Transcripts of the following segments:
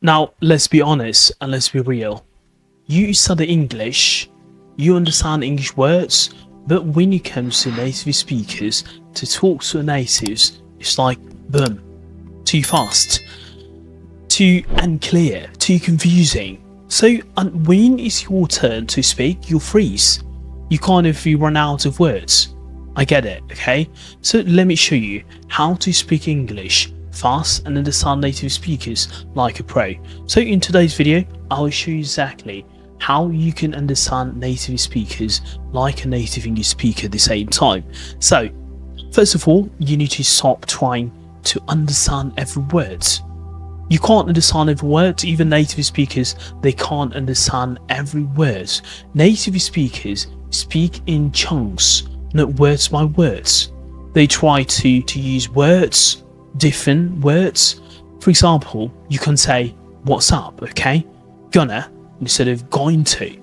Now, let's be honest and let's be real. You study English, you understand English words, but when it comes to native speakers, to talk to natives, it's like, boom, too fast, too unclear, too confusing. So, and when it's your turn to speak, you freeze. You run out of words. I get it, okay? So let me show you how to speak English fast and understand native speakers like a pro. So in today's video, I will show you exactly how you can understand native speakers like a native English speaker at the same time. So first of all, you need to stop trying to understand every word. You can't understand every word. Even native speakers, they can't understand every word. Native speakers speak in chunks, not words by words. They try to use words, different words. For example, you can say, what's up, okay? Gonna instead of going to.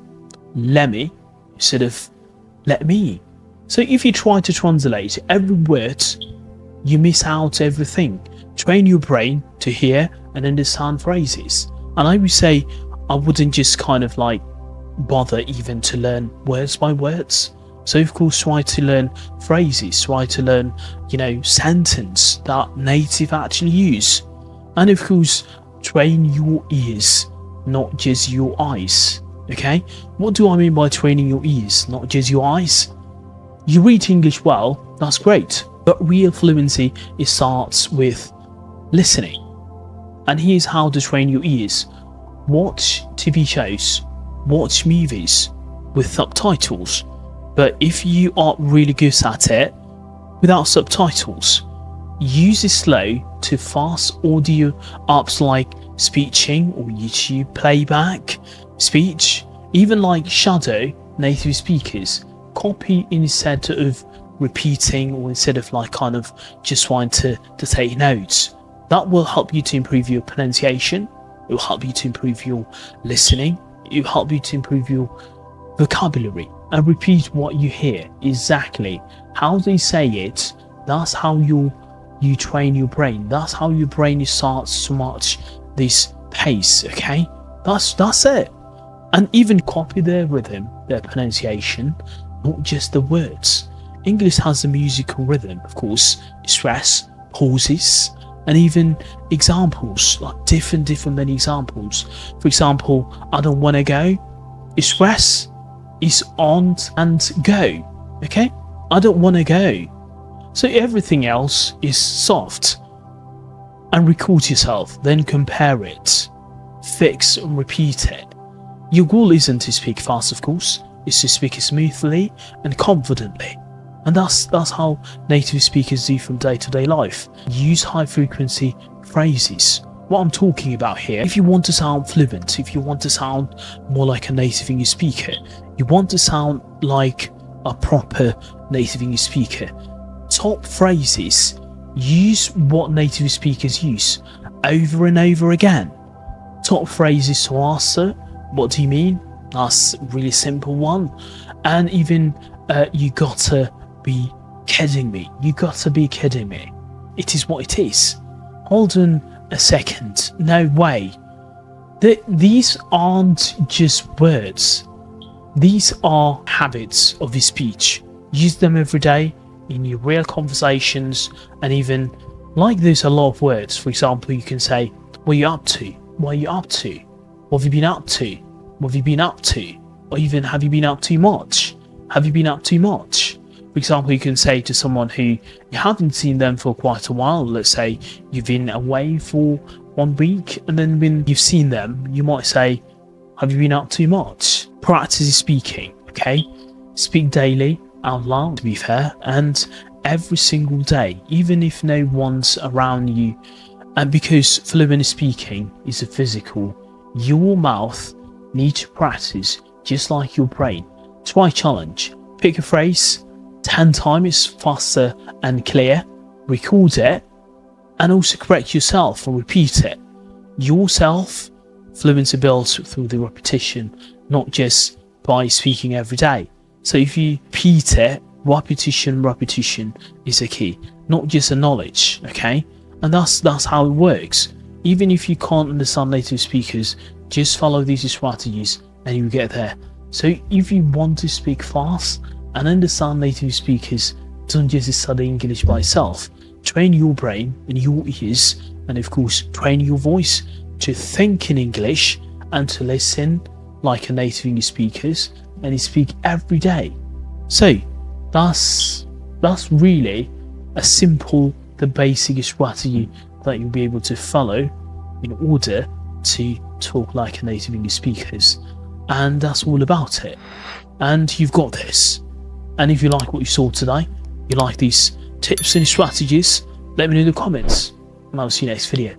Let me instead of let me. So if you try to translate every word, you miss out everything. Train your brain to hear and understand phrases. And I would say I wouldn't just kind of like bother even to learn words by words. So of course try to learn phrases, try to learn, sentence that native actually use. And of course train your ears, not just your eyes. Okay? What do I mean by training your ears, not just your eyes? You read English well, that's great. But real fluency, it starts with listening. And here's how to train your ears. Watch TV shows, watch movies with subtitles. But if you are really good at it, without subtitles, use it slow to fast audio apps like Speeching or YouTube playback, speech, even like shadow native speakers. Copy instead of repeating, or instead of like kind of just trying to take notes. That will help you to improve your pronunciation. It will help you to improve your listening. It will help you to improve your vocabulary. And repeat what you hear exactly how they say it. That's how you train your brain. That's how your brain starts to match this pace. Okay, that's it. And even copy their rhythm, their pronunciation, not just the words. English has a musical rhythm, of course, stress, pauses, and even examples, like different many examples. For example, I don't want to go. Stress is on and go. Okay? I don't want to go. So everything else is soft. And record yourself, then compare it, fix and repeat it. Your goal isn't to speak fast, of course, it's to speak smoothly and confidently. And that's how native speakers do from day-to-day life. Use high-frequency phrases. What I'm talking about here, if you want to sound fluent, if you want to sound more like a native English speaker, you want to sound like a proper native English speaker, top phrases, use what native speakers use over and over again. Top phrases to answer, what do you mean? That's a really simple one. And even you gotta be kidding me. You gotta be kidding me. It is what it is. Hold on a second. No way. These aren't just words. These are habits of speech. Use them every day in your real conversations, and even like there's a lot of words. For example, you can say, what are you up to? What are you up to? What have you been up to? What have you been up to? Or even, have you been up too much? Have you been up too much? For example, you can say to someone who you haven't seen them for quite a while, let's say you've been away for 1 week, and then when you've seen them, you might say, have you been up too much? Practice speaking, okay? Speak daily, out loud to be fair, and every single day, even if no one's around you. And because fluent speaking is a physical, your mouth needs to practice just like your brain. Try challenge. Pick a phrase 10 times faster and clear, record it, and also correct yourself and repeat it. Yourself, fluency builds through the repetition, not just by speaking every day. So if you repeat it, repetition is a key, not just a knowledge, okay? And that's how it works. Even if you can't understand native speakers, just follow these strategies and you'll get there. So if you want to speak fast and understand native speakers, don't just study English by itself. Train your brain and your ears, and of course train your voice to think in English and to listen like a native English speakers, and speak every day. So that's really a simple, the basic strategy that you'll be able to follow in order to talk like a native English speakers. And that's all about it. And you've got this. And if you like what you saw today, you like these tips and strategies, let me know in the comments, and I'll see you next video.